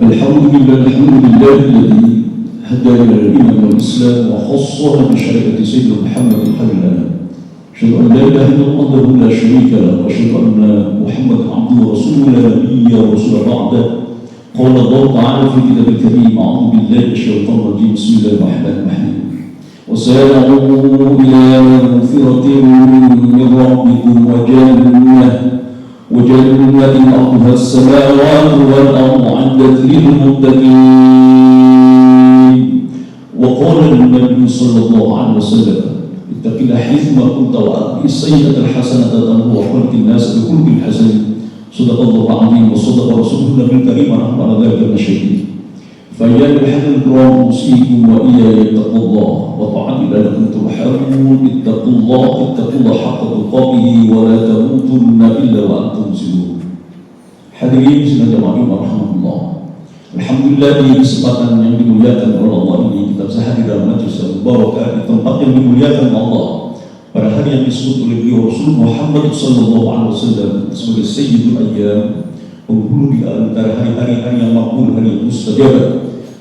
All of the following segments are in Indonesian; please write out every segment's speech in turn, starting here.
الحمد لله الذي هدانا للإيمان والإسلام وخصنا بشريعة سيدنا محمد خير لنا. أشهد أن لا إله إلا الله وحده لا شريك له وأشهد أن محمدا عبده ورسوله لا نبي ورسول بعده. قال الله تعالى في كتابه الكريم: أعوذ بالله من الشيطان الرجيم، بسم الله الرحمن الرحيم. وسارعوا إلى مغفرة من ربكم وجنة أرضها السماوات والأرض أعدت للمتقين. وقال النبي صلى الله عليه وسلم: اتق الله حيثما كنت وأتبع السيئة الحسنة تمحها وخالق الناس بخلق حسن. صدق الله العظيم وصدق رسوله النبي الكريم ونحن على ذلك من الشهيدين. فيا أيها الكرام أوصيكم وإياي اتقوا الله وطاعة الله لكم ترحمون. اتقوا الله حق تقاته ولا تموتن إلا وأنتم مسلمون. Hadirin sekalian rahmatullah. Alhamdulillah, di kesempatan yang dimuliakan oleh Allah ini kita bisa hadir dalam majlis yang mubarak di tempat yang dimuliakan Allah pada hari yang disebut oleh beliau Rasul Muhammad sallallahu alaihi wasallam sebagai Sayyidul Ayyam, penghulu di antara hari-hari yang makbul, hari yang mustajab,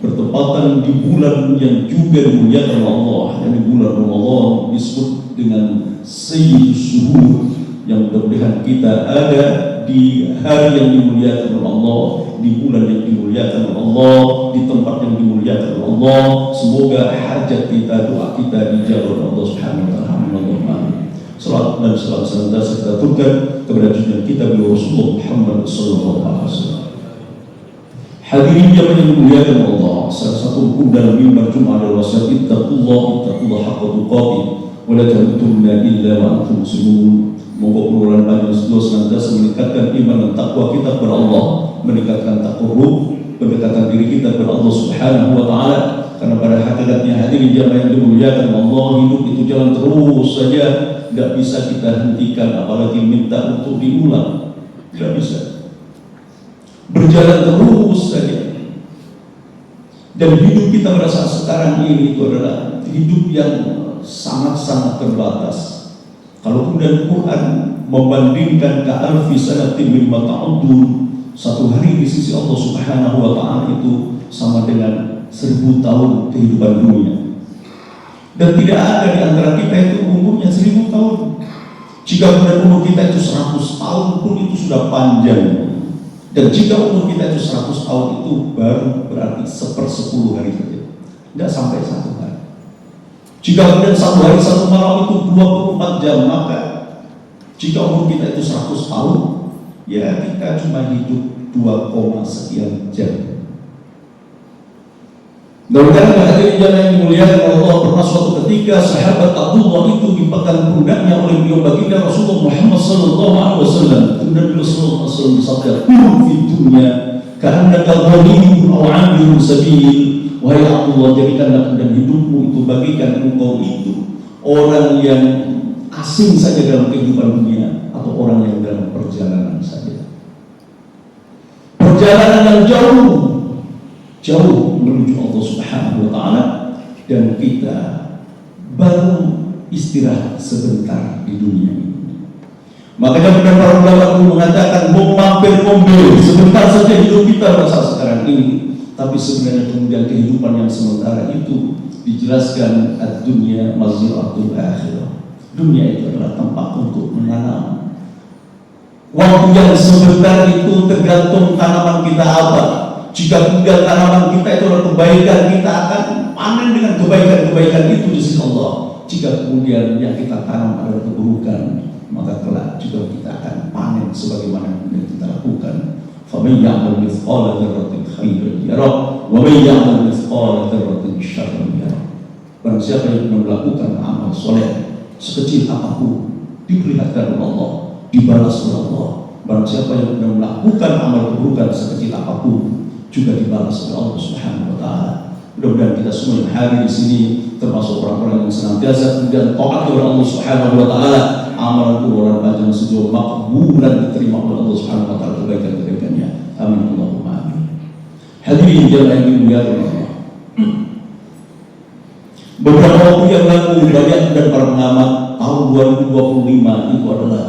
bertepatan di bulan yang juga dimuliakan oleh Allah, yang di bulan Ramadan disebut dengan Sayyidus Suhur, yang mudah-mudahan kita ada di hari yang dimuliakan oleh Allah, di bulan yang dimuliakan oleh Allah, di tempat yang dimuliakan oleh Allah. Semoga hajat kita, doa kita dijawab oleh Allah Subhanahu wa taala. Salat dan salam senantiasa kita aturkan kepada junjungan kita beliau Rasulullah Muhammad sallallahu alaihi wasallam. Hadirin jamaah yang dimuliakan Allah, salah satu rukun dalam mimbar Jumat adalah wasiat ittaqullah haqqa tuqatih wa la tamutunna illa wa antum muslimun. Moga peluang majelis dua senantiasa meningkatkan iman dan takwa kita kepada Allah, meningkatkan takarrub, pendekatan diri kita kepada Allah Subhanahu wa taala. Karena pada hakikatnya hadirin jamaah yang dimuliakan Allah, hidup itu jalan terus saja, tidak bisa kita hentikan, apalagi minta untuk diulang, tidak bisa. Berjalan terus saja. Dan hidup kita pada saat sekarang ini itu adalah hidup yang sangat-sangat terbatas. Kalau kemudian Quran membandingkan ka'alfi sanatin mimma ta'udun, satu hari di sisi Allah Subhanahu wa taala itu sama dengan 1000 tahun kehidupan dunia. Dan tidak ada di antara kita itu umurnya 1000 tahun. Jika kemudian umur kita itu 100 tahun pun itu sudah panjang. Dan jika umur kita itu 100 tahun itu baru berarti 1/10 hari saja, tidak sampai 1 hari. Jika kemudian 1 hari 1 malam itu 24 jam, maka jika umur kita itu 100 tahun, ya kita cuma hidup 2, sekian jam. Dan karena hadirin jamaah yang dimuliakan Allah, pernah suatu ketika sahabat Abdullah itu dipegang pundaknya oleh beliau baginda Rasulullah Muhammad sallallahu alaihi wasallam. Kemudian beliau sallallahu alaihi wasallam bersabda, "Kun fi dunya ka'annaka ghaniyun aw 'abidun sabil." Wahai Abdullah, jadikanlah kemudian hidupmu itu, bagikan engkau itu orang yang asing saja dalam kehidupan dunia atau orang yang dalam perjalanan saja. Perjalanan yang jauh menuju Allah Subhanahu wa taala, dan kita baru istirahat sebentar di dunia ini. Makanya beberapa ulama mengatakan mau mampir mobil sebentar saja hidup kita pada saat sekarang ini. Tapi sebenarnya kemudian kehidupan yang sementara itu dijelaskan ad-dunya mazra'atul akhirah. Dunia itu adalah tempat untuk menanam. Waktu yang sebentar itu tergantung tanaman kita apa. Jika kemudian tanaman kita itu adalah kebaikan, kita akan panen dengan kebaikan-kebaikan itu di sisi Allah. Jika kemudian yang kita tanam adalah keburukan, maka kelak juga kita akan panen sebagaimana yang kita lakukan. فَمَنْ يَعْمَلْ مِثْقَالَ ذَرَّةٍ خَيْرًا يَرَهُ وَمَنْ يَعْمَلْ مِثْقَالَ ذَرَّةٍ شَرًّا يَرَهُ. Barang siapa yang melakukan amal soleh sekecil apapun, diperlihatkan oleh Allah, dibalas oleh Allah. Barang siapa yang melakukan amal keburukan sekecil apapun, juga dibalas oleh Allah Subhanahu wa taala. Mudah-mudahan kita semua yang hadir di sini termasuk orang-orang yang senantiasa kemudian taat kepada Allah Subhanahu wa taala, amalan keluaran panjang sejauh makbulan diterima oleh Allah Subhanahu wa taala, kebaikan-kebaikannya. Amin Allahumma amin. Hadirin jamaah yang dimuliakan Allah. Beberapa waktu yang lalu banyak dan para pengamat tahun 2025 itu adalah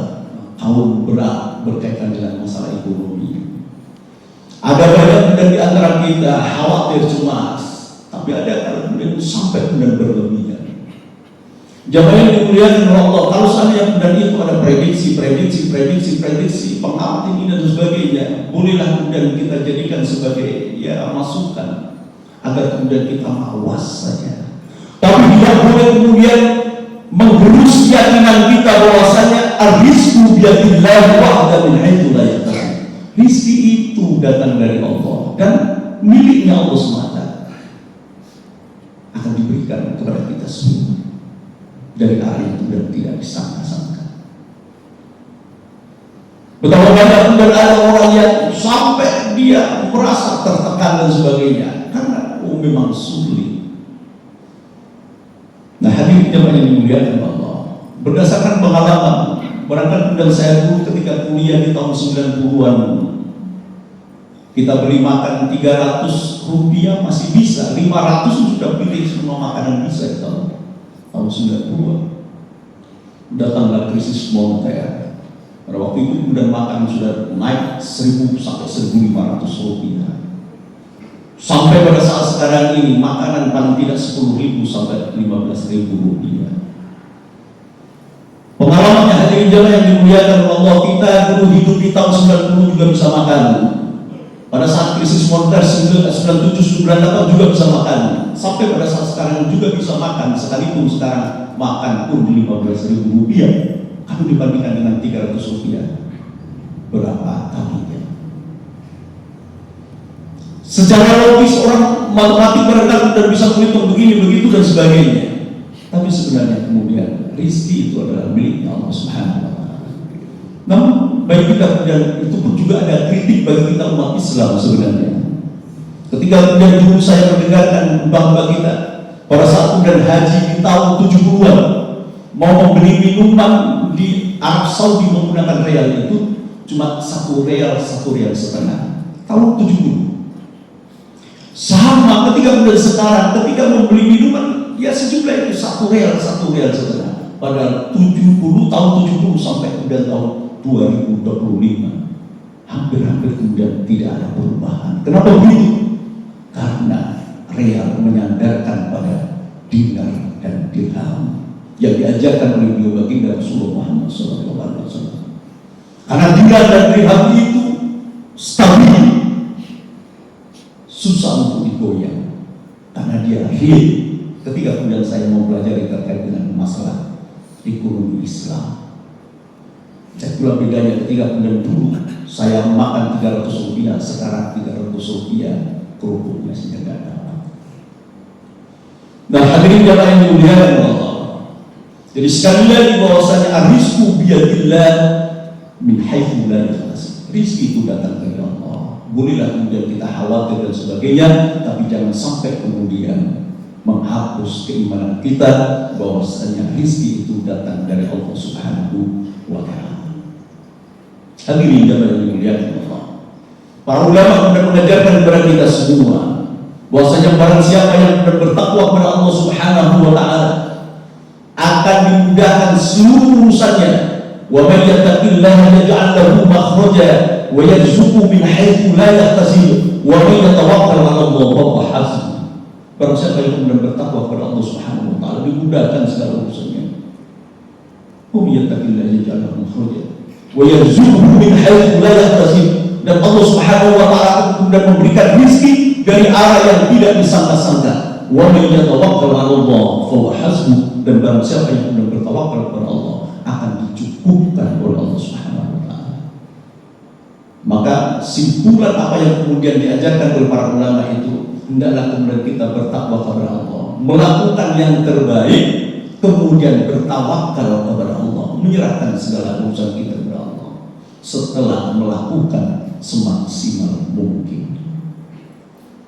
tahun berat berkaitan dengan masalah ekonomi. Ada banyak dan di antara kita khawatir, cemas, tapi ada kemudian sampai kemudian berlebihan. Jamaah yang dimuliakan oleh Allah, kalau seandainya kemudian itu ada prediksi, pengamat ini dan sebagainya, bolehlah kemudian kita jadikan sebagai masukan agar kemudian kita mawas saja. Tapi tidak boleh kemudian menggerus keyakinan kita bahwasanya ar-rizqu biyadillah wahda min haitsu la yahtasib. Rizki itu datang dari Allah dan miliknya Allah semata, akan diberikan kepada kita semua dari arah yang sudah tidak disangka-sangka. Betapa banyak dan ada orang yang sampai dia merasa tertekan dan sebagainya karena memang sulit. Nah, hadirin jemaah yang dimuliakan Allah, berdasarkan pengalaman, barangkali kemudian saya dulu ketika kuliah di tahun 90-an, kita beli makan 300 rupiah masih bisa, 500 sudah pilih semua makanan bisa di tahun 90-an. Datanglah krisis moneter. Pada waktu itu kemudian makan sudah naik 1.000 sampai 1.500 rupiah. Sampai pada saat sekarang ini makanan paling tidak 10.000 sampai 15.000 rupiah. Pengalamannya hadirin jemaah yang dimuliakan Allah, kita dulu hidup di tahun 90 juga bisa makan. Pada saat krisis moneter 97-98 juga bisa makan. Sampai pada saat sekarang juga bisa makan, sekalipun sekarang makan pun 15.000 rupiah. Kalau dibandingkan dengan 300 rupiah, berapa kalinya? Secara logis orang matematik barangkali sudah bisa menghitung begini, begitu dan sebagainya. Tapi sebenarnya kemudian rizki itu adalah miliknya Allah Subhanahu wa Ta'ala. Namun bagi kita kemudian itu pun juga ada kritik bagi kita umat Islam sebenarnya. Ketika kemudian dulu saya mendengarkan bangga kita pada saat kemudian haji di tahun 70-an mau membeli minuman di Arab Saudi menggunakan real itu cuma 1 real setengah tahun 70. Sama ketika kemudian sekarang ketika membeli minuman ya sejumlah itu 1 real setengah pada tahun 70 sampai kemudian tahun 2025 hampir kemudian tidak ada perubahan. Kenapa begitu? Karena real menyandarkan pada dinar dan dirham yang diajarkan oleh beliau baginda Rasulullah Muhammad SAW. Karena dinar dan dirham itu stabil, susah untuk digoyang karena dia real. Ketika kemudian saya mau belajar terkait dengan masalah ekonomi Islam, saya pula bedanya ketika kemudian dulu saya makan 300 rupiah, sekarang 300 rupiah kerupuknya sudah tidak dapat. Nah, hadirin jemaah yang dimuliakan Allah, jadi sekali lagi bahwasanya ar-rizqu biyadillah min haitsu la yahtasib. Rizki itu datang dari Allah. Bolehlah kemudian kita khawatir dan sebagainya, tapi jangan sampai kemudian menghapus keimanan kita bahwasanya rizki itu datang dari Allah Subhanahu wa Ta'ala. Hadirin jemaah yang dimuliakan Allah, para ulama kemudian mengajarkan kepada kita semua bahwasanya barang siapa yang bertakwa kepada Allah Subhanahu wa Ta'ala akan dimudahkan seluruh urusannya. Wa may yattaqillaha yaj'al lahu makhraja wa yarzuqhu min haitsu la yahtasib wa may yatawakkal 'ala Allah fa huwa hasbuh. Barang siapa yang kemudian bertakwa kepada Allah Subhanahu wa Ta'ala dimudahkan segala urusannya. Wa may yattaqillaha yaj'al lahu makhraja wa yarzuqhu min haitsu la yahtasib, dan Allah Subhanahu wa Ta'ala kemudian memberikan rezeki dari arah yang tidak disangka-sangka. Wa may yatawakkal 'ala Allah fa huwa hasbuh, dan barang siapa yang kemudian bertawakal kepada Allah akan dicukupkan oleh Allah Subhanahu wa Ta'ala. Maka simpulan apa yang kemudian diajarkan oleh para ulama itu, hendaklah kemudian kita bertakwa kepada Allah, melakukan yang terbaik, kemudian bertawakal kepada Allah, menyerahkan segala urusan kita kepada Allah setelah melakukan semaksimal mungkin.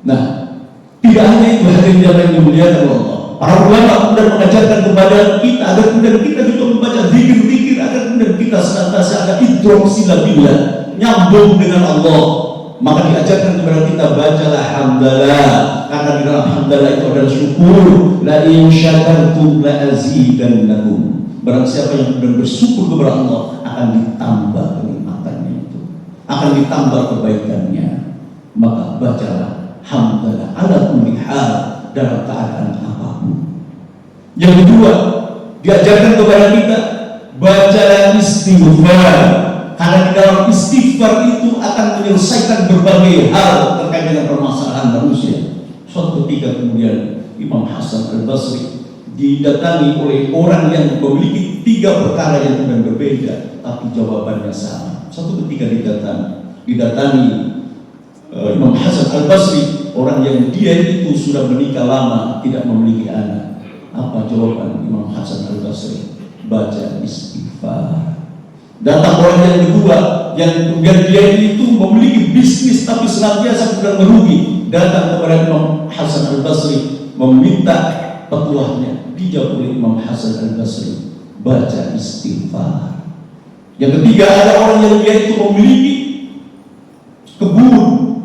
Nah, tidak hanya itu hadirin yang dimuliakan Allah, para ulama kemudian mengajarkan kepada kita agar kemudian kita juga membaca zikir-zikir agar kemudian kita senantiasa ada idrok silabillah, nyambung dengan Allah. Maka diajarkan kepada kita bacalah hamdalah, karena di dalam hamdalah itu adalah syukur. La in syakartum la azidannakum. Barang siapa yang kemudian bersyukur kepada Allah akan ditambah kenikmatannya itu, akan ditambah kebaikannya. maka bacalah hamdalah ala kulli hal, dalam keadaan apapun. Yang kedua, diajarkan kepada kita bacalah istighfar, karena di dalam istighfar itu akan menyelesaikan berbagai hal terkait dengan permasalahan manusia. Suatu ketika kemudian Imam Hasan Al-Basri didatangi oleh orang yang memiliki 3 perkara yang kemudian berbeda, tapi jawabannya sama. Suatu ketika didatangi Imam Hasan Al-Basri, orang yang dia itu sudah menikah lama, tidak memiliki anak. Apa jawaban Imam Hasan Al-Basri? Baca istighfar. Datang orang yang kedua, yang kemudian dia itu memiliki bisnis tapi senantiasa sedang merugi. Datang kepada Imam Hasan Al-Basri meminta petuahnya. Dijawab oleh Imam Hasan Al-Basri, baca istighfar. Yang ketiga, ada orang yang dia itu memiliki kebun,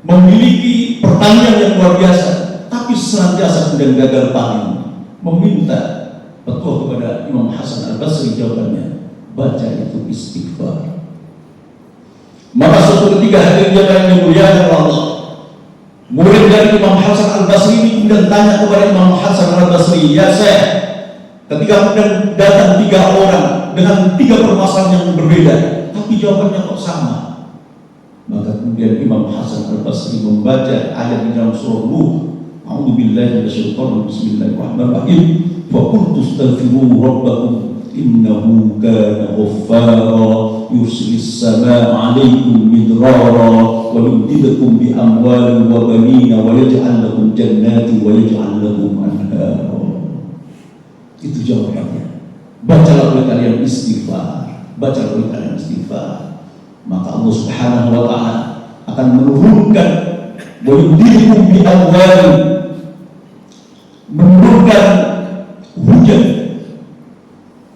memiliki pertanian yang luar biasa, tapi senantiasa kemudian gagal panen. Meminta petuah kepada Imam Hasan Al-Basri, jawabannya, baca itu istighfar. Maka suatu ketika hadir yang dimuliakan Allah, murid dari Imam Hasan Al-Basri ini kemudian tanya kepada Imam Hasan Al-Basri, ya Syekh, ketika kemudian datang 3 orang dengan 3 permasalahan yang berbeda, tapi jawabannya kok sama. Maka kemudian Imam Hasan Al-Basri membaca ayat di dalam surah Nuh, a'udzubillahi minasyaitonir rajim, bismillahirrahmanirrahim, fa qultu astaghfiru rabbakum innahu kana ghaffara yursilis samaa 'alaikum midrara wa yumdidukum bi amwalin wa banina wa yaj'al lakum jannatin wa yaj'al lakum anhara. Itu jawabannya. Bacalah oleh kalian istighfar, bacalah oleh kalian istighfar, maka Allah Subhanahu wa taala akan menurunkan wa yumdidukum bi amwalin, menurunkan hujan,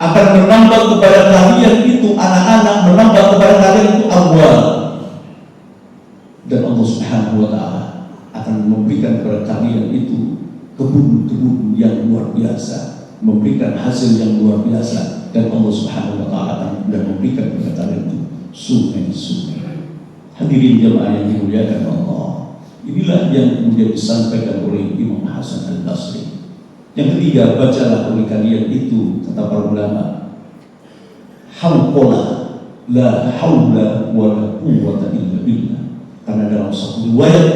akan menambah kepada kalian itu anak-anak, menambah kepada kalian itu amwal, dan Allah Subhanahu wa taala akan memberikan kepada kalian itu kebun-kebun yang luar biasa, memberikan hasil yang luar biasa, dan Allah Subhanahu wa taala akan memberikan kepada kalian itu sungai-sungai. Hadirin jemaah yang dimuliakan Allah, inilah yang kemudian disampaikan oleh Imam Hasan Al-Basri. Yang ketiga, bacalah oleh kalian itu, kata para ulama, hauqala la haula wa la quwwata illa billah. Karena dalam satu riwayat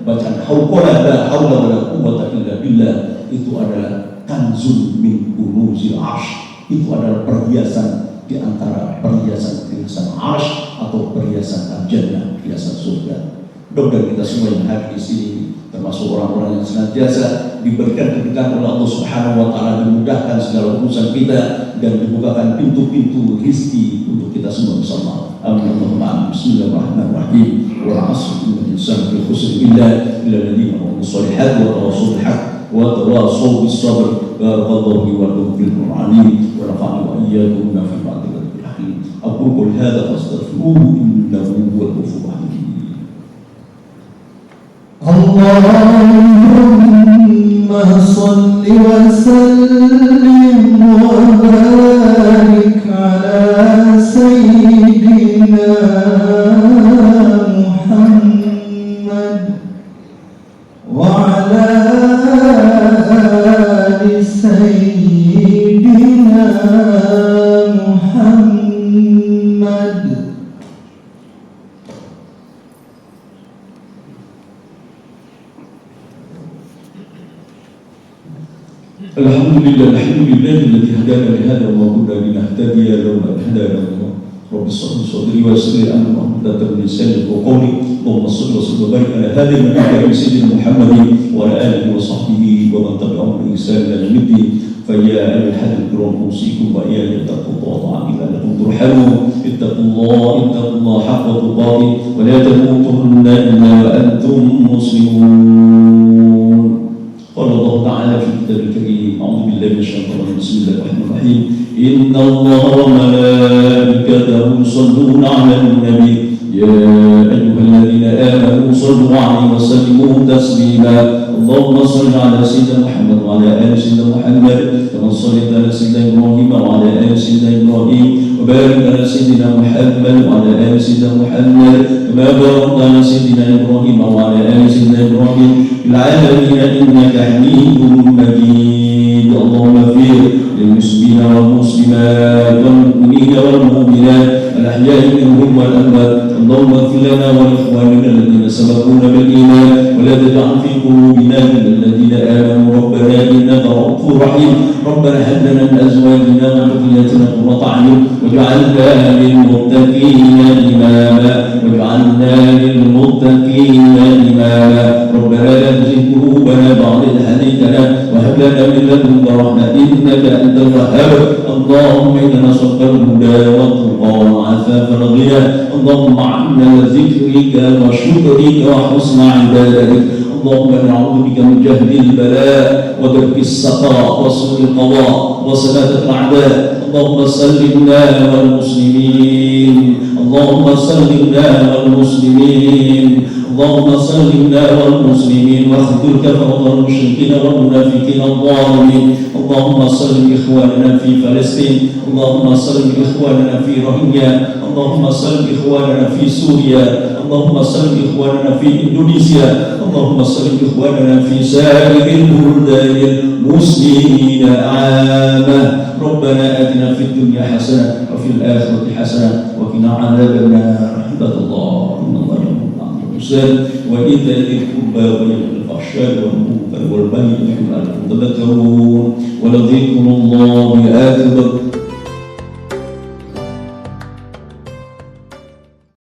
bacaan hauqala la haula wa la quwwata illa billah itu adalah kanzun min kunuzil arsh. Itu adalah perhiasan di antara perhiasan arsh atau perhiasan al-jannah, perhiasan surga. Mudah-mudahan kita semua yang hadir di sini, termasuk orang-orang yang senantiasa diberikan keberkahan oleh Allah Subhanahu wa taala, dimudahkan segala urusan kita dan dibukakan pintu-pintu rezeki untuk kita semua bersama. Amin Allahumma amin. Bismillahirrahmanirrahim. Wa 'asri innal insana fi khusr illa alladziina amanu shalihat wa tawassaw bil haqq wa tawassaw bis sabr. Barakallahu li wa lakum fil Qur'ani wa nafa'ani wa iyyakum bima fi ba'dil hakim. Aqulu qul hadza fastaghfiruhu innahu huwal ghafurur rahim. Allahumma salli wa sallim wa barik ala sayyidina Muhammad wa ala ali sayyidina Muhammad. Alhamdulillah, alladzi hadana li hadha wa ma kunna linahtadiya lawla an hadana Allah. Rabbi shalli sadri wa yassir amri wahlul lisani wa qawli. Allahumma shalli wa sallim wa barik ala hadhihi an-nabiy sayyidina Muhammadin wa ala alihi wa sahbihi wa man tabi'ahum bi ihsan ila yaumid-din. Fa ya ayyuhal kiram usikum wa iyaya taqullaha la'allakum turhamun. Ittaqullaha haqqa tuqatih wa la tamutunna illa wa antum muslimun. قال الله تعالى في كتابه الكريم أعوذ بالله من الشيطان الرجيم بسم الله الرحمن الرحيم إن الله وملائكته يصلون على النبي يا أيها الذين آمنوا صلوا عليه وسلموا تسليما اللهم صل على سيدنا محمد وعلى آل سيدنا محمد كما صليت على سيدنا إبراهيم وعلى آل سيدنا إبراهيم وبارك على سيدنا محمد وعلى آل سيدنا محمد كما باركت على سيدنا إبراهيم وعلى آل سيدنا إبراهيم في العالمين إنك حميد مجيد. اللهم اغفر للمسلمين والمسلمات والمؤمنين والمؤمنات الأحياء منهم والأموات. اللهم اغفر لنا ولإخواننا الذين سبقونا بالإيمان ولا تجعل في قلوبنا غلا للذين آمنوا ربنا إنك رؤوف رحيم. ربنا هب لنا من أزواجنا وذرياتنا قرة أعين واجعلنا للمتقين إماما ربنا لا تزغ قلوبنا بعد إذ هديتنا وهب لنا من لدنك رحمة إنك أنت الوهاب. اللهم إنا نسألك الهدى والتقى والعفاف والغنى. اللهم أعنا على ذكرك وشكرك وحسن عبادتك. اللهم نعوذ بك من جهد البلاء ودرك السقاء وسوء القضاء وسلامة الأعداء. اللهم سلمنا والمسلمين اللهم سلمنا والمسلمين واخذل كفرة المشركين والمنافقين الظالمين. اللهم سلم إخواننا في فلسطين. اللهم سلم إخواننا في روهينيا. اللهم سلم إخواننا في سوريا. اللهم سلم إخواننا في إندونيسيا. اللهم سلم إخواننا في سائر البلدان المسلمين عامة. ربنا آتنا في الدنيا حسنة وفي الآخرة حسنة وقنا عذاب النار. عباد الله إن الله يأمر بالعدل والإحسان وإيتاء ذي القربى وينهى عن الفحشاء والمنكر والبغي يعظكم لعلكم تذكرون ولذكر الله أكبر.